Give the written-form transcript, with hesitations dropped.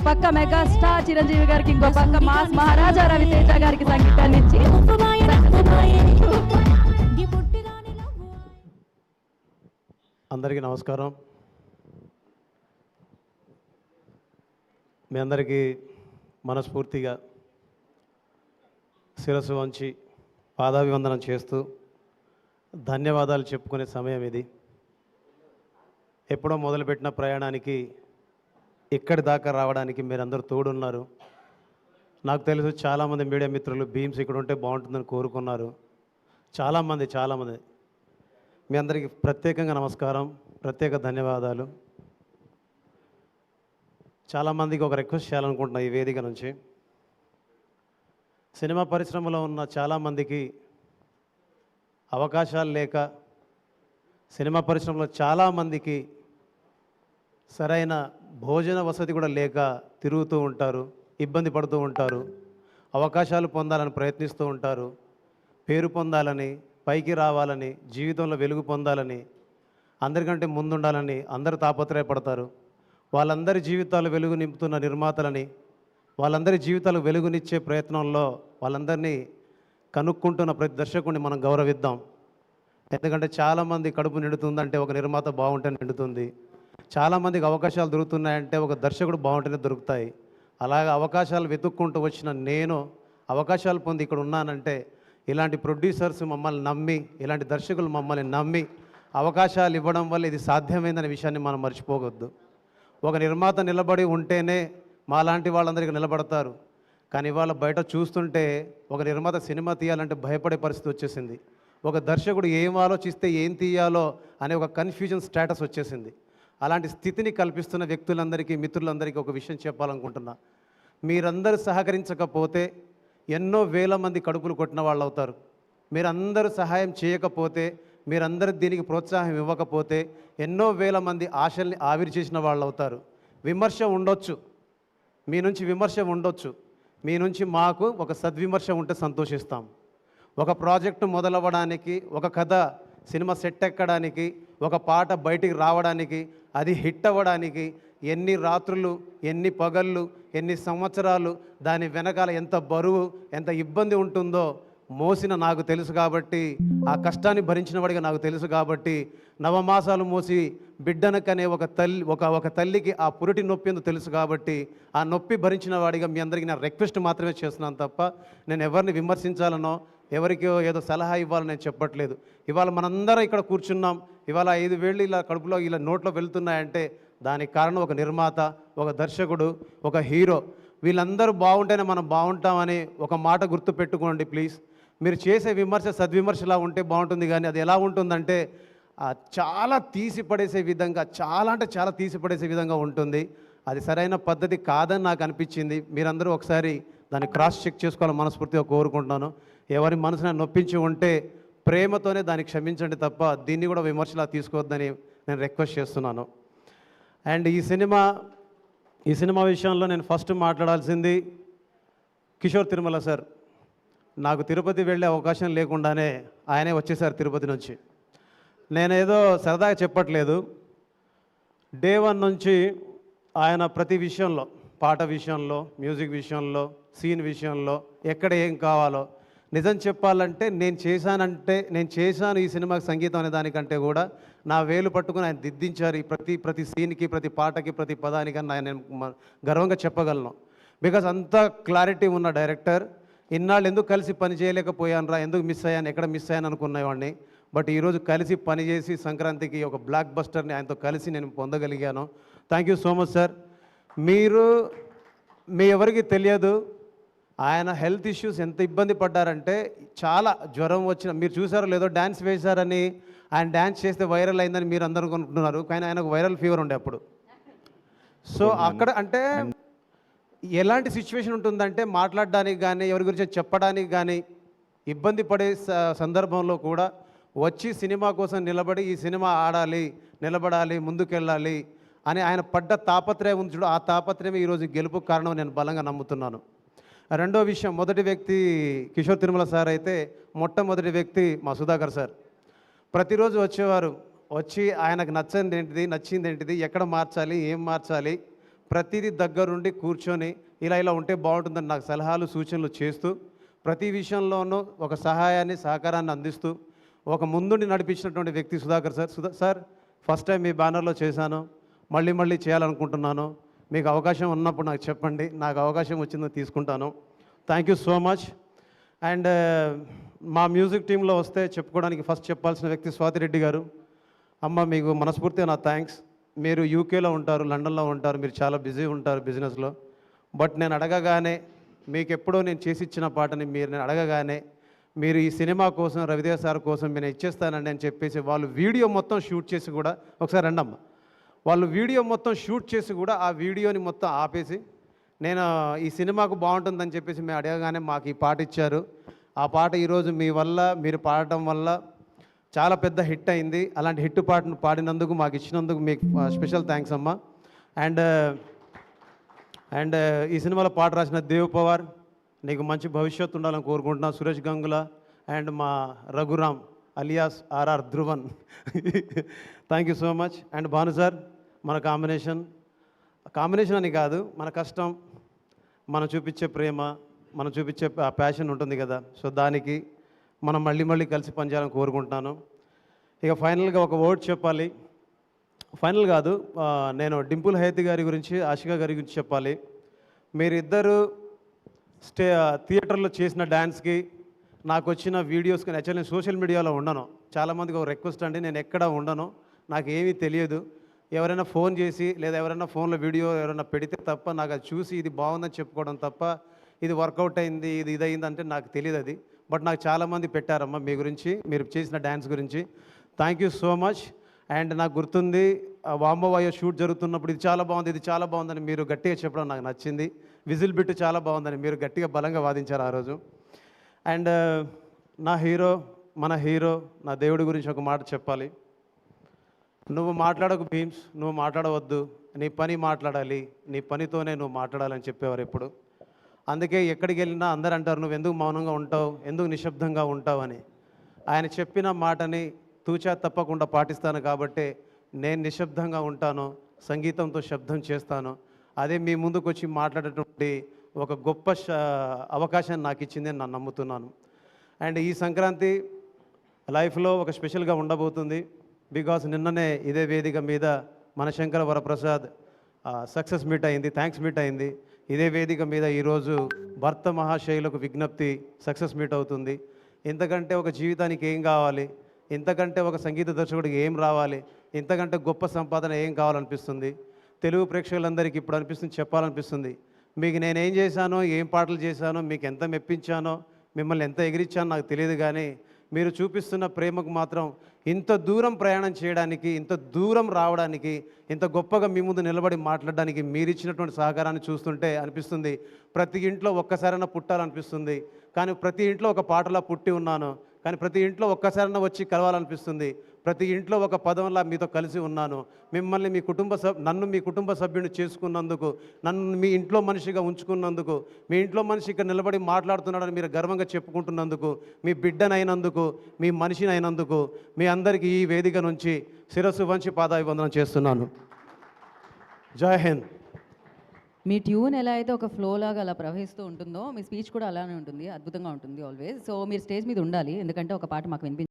పక్క మెగాస్టార్ చిరంజీవి గారికి, ఇంకో పక్క మాస్ మహారాజా రవితేజ గారికి సంగీతాన్ని ఇచ్చి అందరికీ నమస్కారం. మీ అందరికీ మనస్ఫూర్తిగా శిరస్సు వంచి పాదాభివందనం చేస్తూ ధన్యవాదాలు చెప్పుకునే సమయం ఇది. ఎప్పుడో మొదలుపెట్టిన ప్రయాణానికి ఇక్కడి దాకా రావడానికి మీరందరూ తోడున్నారు. నాకు తెలుసు చాలామంది మీడియా మిత్రులు బీమ్స్ ఇక్కడ ఉంటే బాగుంటుందని కోరుకున్నారు. చాలామంది మీ అందరికీ ప్రత్యేకంగా నమస్కారం, ప్రత్యేక ధన్యవాదాలు. చాలామందికి ఒక రిక్వెస్ట్ చేయాలనుకుంటున్నా ఈ వేదిక నుంచి. సినిమా పరిశ్రమలో ఉన్న చాలామందికి అవకాశాలు లేక, సినిమా పరిశ్రమలో చాలామందికి సరైన భోజన వసతి కూడా లేక తిరుగుతూ ఉంటారు, ఇబ్బంది పడుతూ ఉంటారు, అవకాశాలు పొందాలని ప్రయత్నిస్తూ ఉంటారు, పేరు పొందాలని, పైకి రావాలని, జీవితంలో వెలుగు పొందాలని, అందరికంటే ముందుండాలని అందరూ తాపత్రయపడతారు. వాళ్ళందరి జీవితాలు వెలుగు నింపుతున్న నిర్మాతలని, వాళ్ళందరి జీవితాలు వెలుగునిచ్చే ప్రయత్నంలో వాళ్ళందరినీ కనుక్కుంటున్న ప్రతి దర్శకుడిని మనం గౌరవిద్దాం. ఎందుకంటే చాలామంది కడుపు నిండుతుందంటే ఒక నిర్మాత బాగుంటే నిండుతుంది. చాలామందికి అవకాశాలు దొరుకుతున్నాయంటే ఒక దర్శకుడు బాగుంటేనే దొరుకుతాయి. అలాగే అవకాశాలు వెతుక్కుంటూ వచ్చిన నేను అవకాశాలు పొంది ఇక్కడ ఉన్నానంటే ఇలాంటి ప్రొడ్యూసర్స్ మమ్మల్ని నమ్మి, ఇలాంటి దర్శకులు మమ్మల్ని నమ్మి అవకాశాలు ఇవ్వడం వల్ల ఇది సాధ్యమైందనే విషయాన్ని మనం మర్చిపోవద్దు. ఒక నిర్మాత నిలబడి ఉంటేనే మాలాంటి వాళ్ళందరికీ నిలబడతారు. కానీ ఇవాళ బయట చూస్తుంటే ఒక నిర్మాత సినిమా తీయాలంటే భయపడే పరిస్థితి వచ్చేసింది. ఒక దర్శకుడు ఏం ఆలోచిస్తే ఏం తీయాలో అనే ఒక కన్ఫ్యూజన్ స్టేటస్ వచ్చేసింది. అలాంటి స్థితిని కల్పిస్తున్న వ్యక్తులందరికీ, మిత్రులందరికీ ఒక విషయం చెప్పాలనుకుంటున్నా. మీరందరూ సహకరించకపోతే ఎన్నో వేల మంది కడుపులు కొట్టిన వాళ్ళు అవుతారు. మీరందరూ సహాయం చేయకపోతే, మీరందరూ దీనికి ప్రోత్సాహం ఇవ్వకపోతే ఎన్నో వేల మంది ఆశల్ని ఆవిరి చేసిన వాళ్ళు అవుతారు. విమర్శ ఉండొచ్చు, మీ నుంచి విమర్శ ఉండొచ్చు, మీ నుంచి మాకు ఒక సద్విమర్శ ఉంటే సంతోషిస్తాం. ఒక ప్రాజెక్టు మొదలవ్వడానికి, ఒక కథ సినిమా సెట్ ఎక్కడానికి, ఒక పాట బయటికి రావడానికి, అది హిట్ అవ్వడానికి ఎన్ని రాత్రులు, ఎన్ని పగళ్ళు, ఎన్ని సంవత్సరాలు, దాని వెనకాల ఎంత బరువు, ఎంత ఇబ్బంది ఉంటుందో మోసిన నాకు తెలుసు. కాబట్టి ఆ కష్టాన్ని భరించిన వాడిగా నాకు తెలుసు. కాబట్టి నవమాసాలు మోసి బిడ్డనకనే ఒక తల్లికి ఆ పురిటి నొప్పి ఎందుకు తెలుసు. కాబట్టి ఆ నొప్పి భరించిన వాడిగా మీ అందరికీ నేను రిక్వెస్ట్ మాత్రమే చేస్తున్నాను తప్ప నేను ఎవరిని విమర్శించాలనో, ఎవరికో ఏదో సలహా ఇవ్వాలని నేను చెప్పట్లేదు. ఇవాళ మనందరం ఇక్కడ కూర్చున్నాం. ఇవాళ 5 వేళ్ళు ఇలా కడుపులో ఇలా నోట్లో వెళ్తున్నాయంటే దానికి కారణం ఒక నిర్మాత, ఒక దర్శకుడు, ఒక హీరో. వీళ్ళందరూ బాగుంటేనే మనం బాగుంటామని ఒక మాట గుర్తు పెట్టుకోండి ప్లీజ్. మీరు చేసే విమర్శ సద్విమర్శలా ఉంటే బాగుంటుంది. కానీ అది ఎలా ఉంటుందంటే చాలా తీసిపడేసే విధంగా, చాలా తీసిపడేసే విధంగా ఉంటుంది. అది సరైన పద్ధతి కాదని నాకు అనిపించింది. మీరందరూ ఒకసారి దాన్ని క్రాస్ చెక్ చేసుకోవాలని మనస్ఫూర్తిగా కోరుకుంటున్నాను. ఎవరి మనసుని నొప్పించి ఉంటే ప్రేమతోనే దాన్ని క్షమించండి తప్ప దీన్ని కూడా విమర్శలా తీసుకోవద్దని నేను రిక్వెస్ట్ చేస్తున్నాను. అండ్ ఈ సినిమా విషయంలో నేను ఫస్ట్ మాట్లాడాల్సింది కిషోర్ తిరుమల సార్. నాకు తిరుపతి వెళ్ళే అవకాశం లేకుండానే ఆయనే వచ్చేసారు తిరుపతి నుంచి. నేనేదో సరదాగా చెప్పట్లేదు. డే 1 నుంచి ఆయన ప్రతి విషయంలో, పాట విషయంలో, మ్యూజిక్ విషయంలో, సీన్ విషయంలో, ఎక్కడ ఏం కావాలో, నిజం చెప్పాలంటే నేను చేశాను ఈ సినిమాకి సంగీతం అనే దానికంటే కూడా నా వేలు పట్టుకుని ఆయన దిద్దించారు. ప్రతి సీన్కి, ప్రతి పాటకి, ప్రతి పదానికి నేను గర్వంగా చెప్పగలను. బికాజ్ అంత క్లారిటీ ఉన్న డైరెక్టర్. ఇన్నాళ్ళు ఎందుకు కలిసి పని చేయలేకపోయాను రా, ఎందుకు మిస్ అయ్యాను, ఎక్కడ మిస్ అయ్యాను అనుకునేవాడిని. బట్ ఈరోజు కలిసి పనిచేసి సంక్రాంతికి ఒక బ్లాక్ బస్టర్ని ఆయనతో కలిసి నేను పొందగలిగాను. Thank you so much sir. మీ ఎవరికి తెలియదు ఆయన హెల్త్ ఇష్యూస్ ఎంత ఇబ్బంది పడ్డారంటే, చాలా జ్వరం వచ్చిన, మీరు చూసారో లేదో డ్యాన్స్ వేశారని, ఆయన డ్యాన్స్ చేస్తే వైరల్ అయిందని మీరు అందరూ అనుకుంటున్నారు. కానీ ఆయనకు వైరల్ ఫీవర్ ఉండే అప్పుడు. సో అక్కడ అంటే ఎలాంటి సిచ్యువేషన్ ఉంటుందంటే మాట్లాడడానికి కానీ, ఎవరి గురించి చెప్పడానికి కానీ ఇబ్బంది పడే సందర్భంలో కూడా వచ్చి సినిమా కోసం నిలబడి ఈ సినిమా ఆడాలి, నిలబడాలి, ముందుకెళ్ళాలి అని ఆయన పడ్డ తాపత్రయం ఉంది చూడు, ఆ తాపత్రయం ఈరోజు గెలుపుకు కారణం నేను బలంగా నమ్ముతున్నాను. రెండో విషయం, మొదటి వ్యక్తి కిషోర్ తిరుమల సార్ అయితే, మొట్టమొదటి వ్యక్తి మా సుధాకర్ సార్. ప్రతిరోజు వచ్చేవారు, వచ్చి ఆయనకు నచ్చింది ఏంటిది, ఎక్కడ మార్చాలి, ఏం మార్చాలి, ప్రతిదీ దగ్గరుండి కూర్చొని ఇలా ఉంటే బాగుంటుందని నాకు సలహాలు సూచనలు చేస్తూ ప్రతి విషయంలోనూ ఒక సహాయాన్ని సహకారాన్ని అందిస్తూ ఒక ముందుండి నడిపించినటువంటి వ్యక్తి Sudhakar sir. Sir first time మీ బ్యానర్లో చేశాను, మళ్ళీ చేయాలనుకుంటున్నాను. మీకు అవకాశం ఉన్నప్పుడు నాకు చెప్పండి, నాకు అవకాశం వచ్చిందని తీసుకుంటాను. Thank you so much. And మా మ్యూజిక్ టీంలో వస్తే చెప్పుకోవడానికి ఫస్ట్ చెప్పాల్సిన వ్యక్తి స్వాతిరెడ్డి గారు. అమ్మ మీకు మనస్ఫూర్తిగా నా థ్యాంక్స్. మీరు యూకేలో ఉంటారు, లండన్లో ఉంటారు, మీరు చాలా బిజీ ఉంటారు బిజినెస్లో. బట్ నేను అడగగానే మీకు ఎప్పుడో నేను చేసి ఇచ్చిన పాటని నేను అడగగానే మీరు ఈ సినిమా కోసం రవితేజ సార్ కోసం నేను ఇచ్చేస్తానండి అని చెప్పేసి వాళ్ళు వీడియో మొత్తం షూట్ చేసి కూడా, ఒకసారి రండమ్మ, వాళ్ళు వీడియో మొత్తం షూట్ చేసి కూడా ఆ వీడియోని మొత్తం ఆపేసి నేను ఈ సినిమాకు బాగుంటుందని చెప్పేసి మేము అడగగానే మాకు ఈ పాట ఇచ్చారు. ఆ పాట ఈరోజు మీ వల్ల మీరు పాడటం వల్ల చాలా పెద్ద హిట్ అయింది. అలాంటి హిట్ పాటను పాడినందుకు మాకు ఇచ్చినందుకు మీకు స్పెషల్ థ్యాంక్స్ అమ్మ. అండ్ ఈ సినిమాలో పాట రాసిన దేవ్ పవార్, నీకు మంచి భవిష్యత్తు ఉండాలని కోరుకుంటున్నా. సురేష్ గంగుల అండ్ మా Raghuram alias RR Dhruvan, thank you so much. And Bhanu sir, మన కాంబినేషన్ అని కాదు, మన కష్టం, మనం చూపించే ప్రేమ, మనం చూపించే ప్యాషన్ ఉంటుంది కదా, సో దానికి మనం మళ్ళీ కలిసి పనిచేయాలని కోరుకుంటున్నాను. ఇక ఫైనల్గా ఒక వర్డ్ చెప్పాలి. ఫైనల్ కాదు, నేను డింపుల్ హైతి గారి గురించి, ఆషికా గారి గురించి చెప్పాలి. మీరిద్దరు థియేటర్లో చేసిన డ్యాన్స్కి, నాకు వచ్చిన వీడియోస్కి, యాక్చువల్లీ నేను సోషల్ మీడియాలో ఉండను. చాలామందికి ఒక రిక్వెస్ట్ అండి, నేను ఎక్కడ ఉండను, నాకు ఏమీ తెలియదు. ఎవరైనా ఫోన్ చేసి లేదా ఎవరైనా ఫోన్లో వీడియో ఎవరైనా పెడితే తప్ప నాకు అది చూసి ఇది బాగుందని చెప్పుకోవడం తప్ప ఇది వర్కౌట్ అయింది, ఇది ఇదయింది అంటే నాకు తెలియదు అది. బట్ నాకు చాలామంది పెట్టారమ్మా మీ గురించి, మీరు చేసిన డ్యాన్స్ గురించి. Thank you so much. And నాకు గుర్తుంది, వాంబోవాయో షూట్ జరుగుతున్నప్పుడు ఇది చాలా బాగుంది, ఇది చాలా బాగుందని మీరు గట్టిగా చెప్పడం నాకు నచ్చింది. విజిల్ బిట్ చాలా బాగుందని మీరు గట్టిగా బలంగా వాదించారు ఆ రోజు. అండ్ మన హీరో నా దేవుడి గురించి ఒక మాట చెప్పాలి. నువ్వు మాట్లాడకు భీమ్స్, నువ్వు మాట్లాడవద్దు, నీ పని మాట్లాడాలి, నీ పనితోనే నువ్వు మాట్లాడాలని చెప్పేవారు ఎప్పుడు. అందుకే ఎక్కడికి వెళ్ళినా అందరూ అంటారు, నువ్వు ఎందుకు మౌనంగా ఉంటావు, ఎందుకు నిశ్శబ్దంగా ఉంటావు అని. ఆయన చెప్పిన మాటని తూచా తప్పకుండా పాటిస్తాను కాబట్టి నేను నిశ్శబ్దంగా ఉంటాను, సంగీతంతో శబ్దం చేస్తాను. అదే మీ ముందుకు వచ్చి మాట్లాడేటువంటి ఒక గొప్ప అవకాశాన్ని నాకు ఇచ్చింది అని నేను నమ్ముతున్నాను. అండ్ ఈ సంక్రాంతి లైఫ్లో ఒక స్పెషల్గా ఉండబోతుంది. బికాస్ నిన్ననే ఇదే వేదిక మీద మనశంకర వరప్రసాద్ సక్సెస్ మీట్ అయింది, థ్యాంక్స్ మీట్ అయింది. ఇదే వేదిక మీద ఈరోజు భర్త మహాశైలకు విజ్ఞప్తి సక్సెస్ మీట్ అవుతుంది. ఇంతకంటే ఒక జీవితానికి ఏం కావాలి, ఇంతకంటే ఒక సంగీత దర్శకుడికి ఏం రావాలి, ఇంతకంటే గొప్ప సంపాదన ఏం కావాలనిపిస్తుంది. తెలుగు ప్రేక్షకులందరికీ ఇప్పుడు అనిపిస్తుంది, చెప్పాలనిపిస్తుంది. మీకు నేనేం చేశానో, ఏం పాటలు చేశానో, మీకు ఎంత మెప్పించానో, మిమ్మల్ని ఎంత ఎగిరించానో నాకు తెలియదు, కానీ మీరు చూపిస్తున్న ప్రేమకు మాత్రం ఇంత దూరం ప్రయాణం చేయడానికి, ఇంత దూరం రావడానికి, ఇంత గొప్పగా మీ ముందు నిలబడి మాట్లాడడానికి మీరు ఇచ్చినటువంటి సహకారాన్ని చూస్తుంటే అనిపిస్తుంది ప్రతి ఇంట్లో ఒక్కసారైనా పుట్టాలనిపిస్తుంది. కానీ ప్రతి ఇంట్లో ఒక పాటలా పుట్టి ఉన్నాను, కానీ ప్రతి ఇంట్లో ఒక్కసారైనా వచ్చి కలవాలనిపిస్తుంది. ప్రతి ఇంట్లో ఒక పదంలా మీతో కలిసి ఉన్నాను. మిమ్మల్ని నన్ను మీ కుటుంబ సభ్యుని చేసుకున్నందుకు, నన్ను మీ ఇంట్లో మనిషిగా ఉంచుకున్నందుకు, మీ ఇంట్లో మనిషి ఇక్కడ నిలబడి మాట్లాడుతున్నాడని మీరు గర్వంగా చెప్పుకుంటున్నందుకు, మీ బిడ్డనైనందుకు, మీ మనిషినైనందుకు మీ అందరికీ ఈ వేదిక నుంచి శిరస్సు వంచి పాదాభివందనం చేస్తున్నాను. జై హింద్. మీ ట్యూన్ ఎలా అయితే ఒక ఫ్లో లాగా అలా ప్రవహిస్తూ ఉంటుందో, మీ స్పీచ్ కూడా అలానే ఉంటుంది, అద్భుతంగా ఉంటుంది ఆల్వేస్. సో మీరు స్టేజ్ మీద ఉండాలి, ఎందుకంటే ఒక పాట మాకు వినిపించాలి.